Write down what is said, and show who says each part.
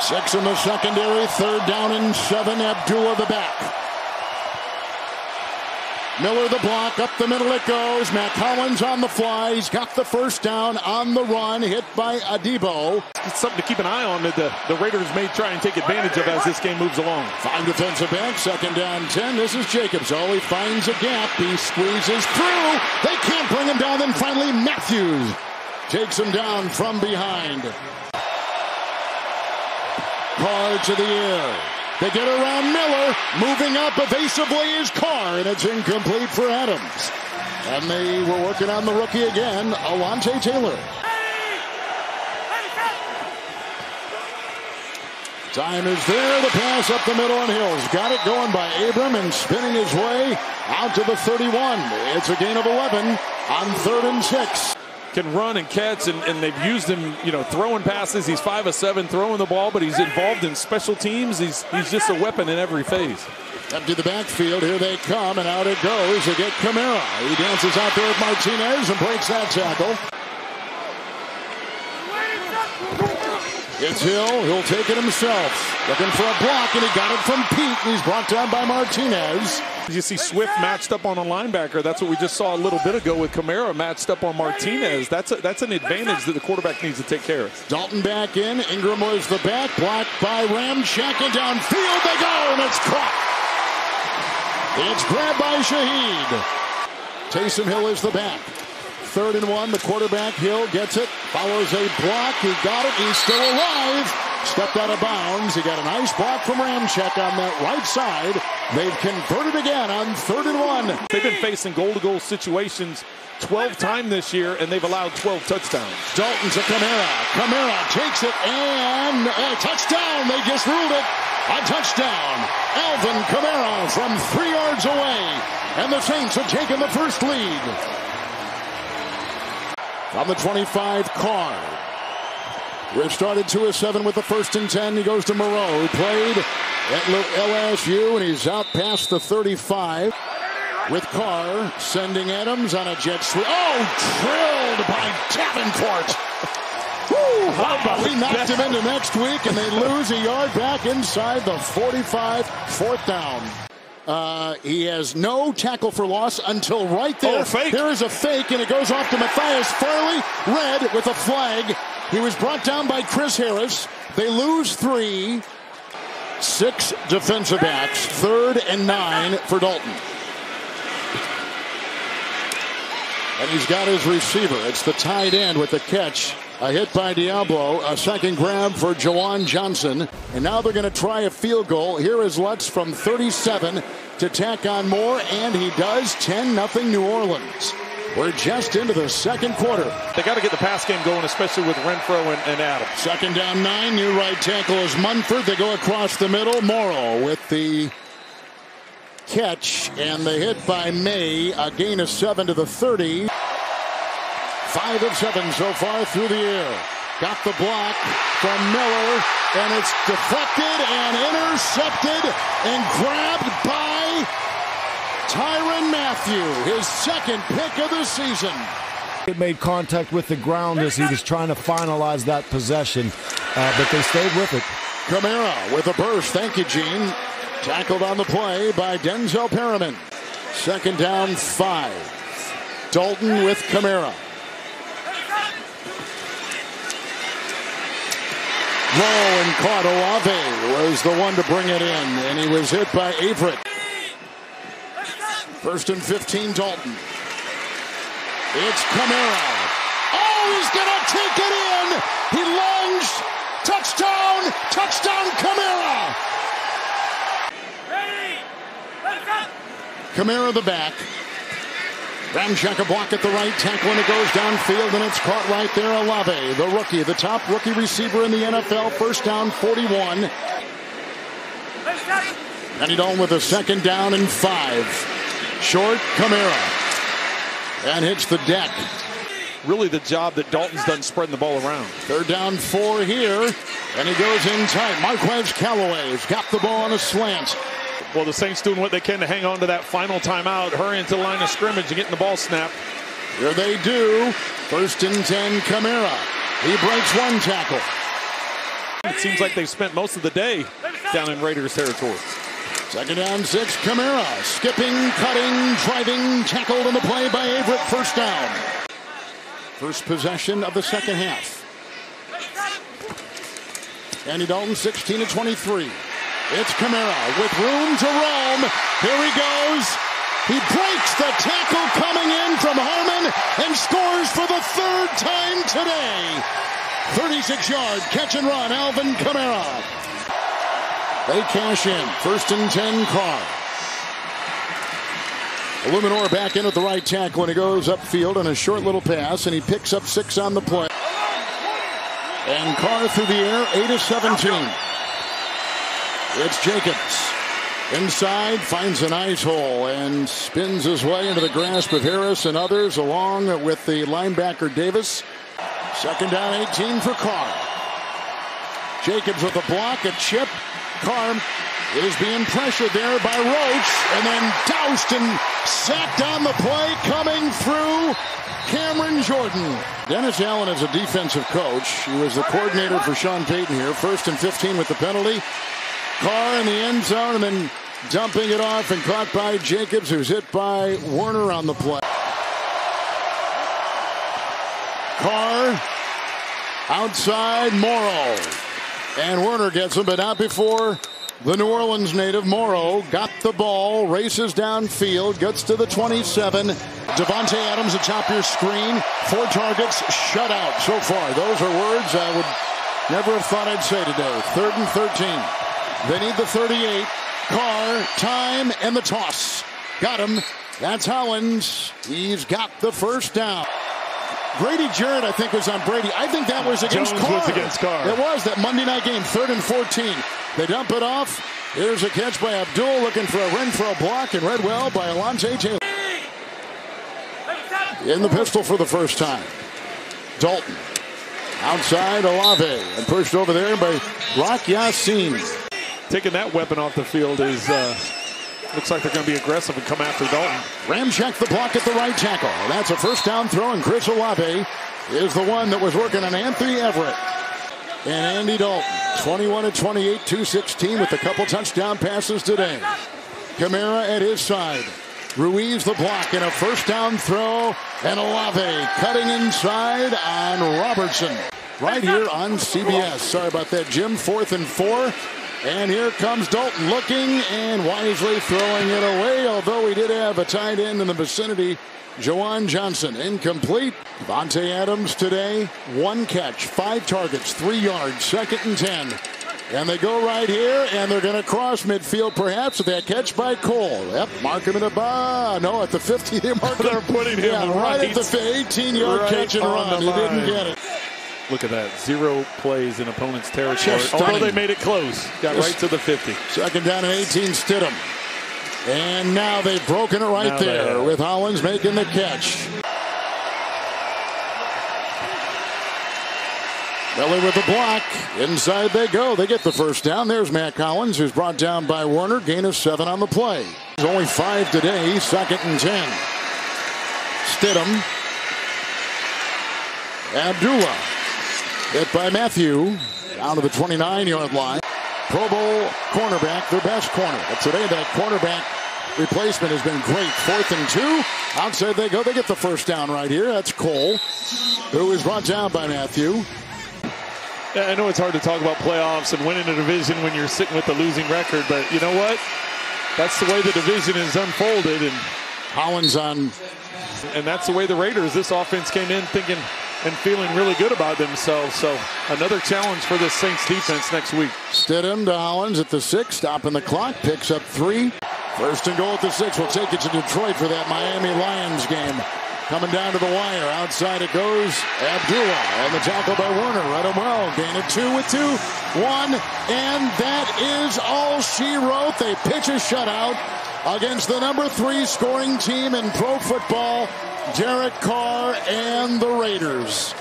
Speaker 1: 6 in the secondary, 3rd down and 7. Abdullah the back. Miller the block, up the middle it goes. Matt Collins on the fly. He's got the first down on the run, hit by Adebo.
Speaker 2: It's something to keep an eye on that the Raiders may try and take advantage of as this game moves along.
Speaker 1: 5 defensive backs, 2nd down 10. This is Jacobs. Oh, he finds a gap. He squeezes through. They can't bring him down. Then finally Matthews takes him down from behind. Carr to the air. They get around Miller. Moving up evasively is Carr, and it's incomplete for Adams. And they were working on the rookie again, Alontae Taylor. Time is there. The pass up the middle, and Hills got it going by Abram and spinning his way out to the 31. It's a gain of 11 on 3rd and 6.
Speaker 2: Can run and catch, and they've used him, throwing passes. He's 5 of 7 throwing the ball, but he's involved in special teams. He's just a weapon in every phase.
Speaker 1: Empty the backfield. Here they come, and out it goes. They get Kamara. He dances out there with Martinez and breaks that tackle. It's Hill. He'll take it himself. Looking for a block, and he got it from Pete. He's brought down by Martinez.
Speaker 2: You see Swift matched up on a linebacker. That's what we just saw a little bit ago with Kamara matched up on Martinez. That's an advantage that the quarterback needs to take care of.
Speaker 1: Dalton back in. Ingram was the back. Blocked by Ramczyk, and downfield they go, and it's caught. It's grabbed by Shaheed. Taysom Hill is the back. 3rd and 1. The quarterback, Hill, gets it. Follows a block. He got it. He's still alive. Stepped out of bounds. He got a nice block from Ramczyk on that right side. They've converted again on 3rd and 1.
Speaker 2: They've been facing goal-to-goal situations 12 times this year, and they've allowed 12 touchdowns.
Speaker 1: Dalton to Kamara. Kamara takes it, and a touchdown. They just ruled it. A touchdown. Alvin Kamara from 3 yards away. And the Saints have taken the first lead. From the 25, Carr. We've started 2 of 7 with the 1st and 10. He goes to Moreau, who played at LSU, and he's out past the 35. With Carr sending Adams on a jet sweep. Oh, drilled by Davenport. Woo, we knocked him into next week, and they lose a yard back inside the 45, 4th down. He has no tackle for loss until right there.
Speaker 2: Oh, fake.
Speaker 1: There is a fake, and it goes off to Matthias Farley. Red with a flag. He was brought down by Chris Harris. They lose 3. 6 defensive backs. 3rd and 9 for Dalton. And he's got his receiver. It's the tight end with the catch. A hit by Diablo. A second grab for Jawan Johnson. And now they're going to try a field goal. Here is Lutz from 37 to tack on more. And he does. 10-0 New Orleans. We're just into the 2nd quarter.
Speaker 2: They got to get the pass game going, especially with Renfro and Adams.
Speaker 1: 2nd down 9. New right tackle is Munford. They go across the middle. Morrow with the catch. And the hit by May. A gain of 7 to the 30. 5 of 7 so far through the air. Got the block from Miller. And it's deflected and intercepted and grabbed by Tyrann Mathieu, his 2nd pick of the season.
Speaker 3: It made contact with the ground as he was trying to finalize that possession, but they stayed with it.
Speaker 1: Kamara with a burst. Thank you, Gene. Tackled on the play by Denzel Perriman. 2nd down 5. Dalton with Kamara. Low and caught. Olave was the one to bring it in, and he was hit by Averett. 1st and 15, Dalton. It's Kamara. Oh, he's going to take it in. He lunged. Touchdown. Touchdown, Kamara. Kamara the back. Ramczyk a block at the right tackle, and it goes downfield, and it's caught right there. Olave, the rookie, the top rookie receiver in the NFL. 1st down, 41. And he's on with a 2nd down and 5. Short, Kamara. And hits the deck.
Speaker 2: Really the job that Dalton's done spreading the ball around.
Speaker 1: 3rd down 4 here. And he goes in tight. Marquez Callaway's got the ball on a slant.
Speaker 2: Well, the Saints doing what they can to hang on to that final timeout, hurrying to the line of scrimmage and getting the ball snapped.
Speaker 1: Here they do. 1st and 10, Kamara. He breaks 1 tackle.
Speaker 2: it seems like they've spent most of the day down in Raiders territory.
Speaker 1: Second down, 6. Kamara skipping, cutting, driving, tackled on the play by Averett. First down. First possession of the second half. Andy Dalton, 16-23. It's Kamara with room to roam. Here he goes. He breaks the tackle coming in from Harmon and scores for the third time today. 36-yard catch and run, Alvin Kamara. They cash in. First and 10, Carr. Illuminor back in at the right tackle when he goes upfield on a short little pass, and he picks up 6 on the play. And Carr through the air, 8-17. It's Jacobs. Inside, finds a nice hole and spins his way into the grasp of Harris and others, along with the linebacker Davis. Second down, 18 for Carr. Jacobs with a block, a chip. Carr is being pressured there by Roach, and then doused and sacked on the play, coming through Cameron Jordan. Dennis Allen is a defensive coach. He was the coordinator for Sean Payton here. First and 15 with the penalty. Carr in the end zone, and then dumping it off and caught by Jacobs, who's hit by Werner on the play. Carr outside Morrow. And Werner gets him, but not before the New Orleans native. Morrow got the ball, races downfield, gets to the 27. Davante Adams atop your screen. 4 targets, shutout so far. Those are words I would never have thought I'd say today. 3rd and 13. They need the 38. Carr, time, and the toss. Got him. That's Hollins. He's got the first down. Grady Jarrett, I think, was on Brady. I think that was against
Speaker 2: Jones
Speaker 1: Carr.
Speaker 2: was against Carr.
Speaker 1: It was that Monday night game, 3rd and 14. They dump it off. Here's a catch by Abdul, looking for a Renfro block, and read well by Alontae Taylor. In the pistol for the first time. Dalton. Outside Olave, and pushed over there by Rock Ya-Sin.
Speaker 2: Taking that weapon off the field is looks like they're going to be aggressive and come after Dalton.
Speaker 1: Ramcheck the block at the right tackle. That's a first down throw, and Chris Olave is the one that was working on Anthony Everett. And Andy Dalton, 21-28, 216 with a couple touchdown passes today. Kamara at his side. Ruiz the block and a first down throw, and Olave cutting inside on Robertson. Right here on CBS. Sorry about that, Jim. 4th and 4. And here comes Dalton looking and wisely throwing it away, although he did have a tight end in the vicinity. Jawan Johnson incomplete. Davante Adams today, 1 catch, 5 targets, 3 yards, 2nd and 10. And they go right here, and they're going to cross midfield perhaps with that catch by Cole. Yep, mark him at at the 50. They mark him.
Speaker 2: They're putting him
Speaker 1: right at the 18-yard catch and run. He didn't get it.
Speaker 2: Look at that. 0 plays in opponent's territory. Although they made it close. Got right to the 50.
Speaker 1: Second down and 18, Stidham. And now they've broken it right there with Hollins making the catch. Belly with the block. Inside they go. They get the first down. There's Matt Collins, who's brought down by Werner. Gain of 7 on the play. There's only 5 today. 2nd and 10. Stidham. Abdullah. Hit by Matthew. Down to the 29-yard line. Pro Bowl cornerback, their best corner. But today that cornerback replacement has been great. 4th and 2. Outside they go. They get the first down right here. That's Cole, who is brought down by Matthew.
Speaker 2: Yeah, I know it's hard to talk about playoffs and winning a division when you're sitting with a losing record, but you know what? That's the way the division is unfolded. And
Speaker 1: Hollins on.
Speaker 2: And that's the way the Raiders, this offense came in thinking and feeling really good about themselves. So another challenge for this Saints defense next week.
Speaker 1: Stidham to Hollins at the 6, stopping the clock, picks up 3. First and goal at the 6. We'll take it to Detroit for that Miami Lions game. Coming down to the wire. Outside it goes. Abdullah. And the tackle by Werner. Read him well. Gain of 2 with 2. 1. And that is all she wrote. They pitch a shutout against the number 3 scoring team in pro football, Derek Carr and the Raiders.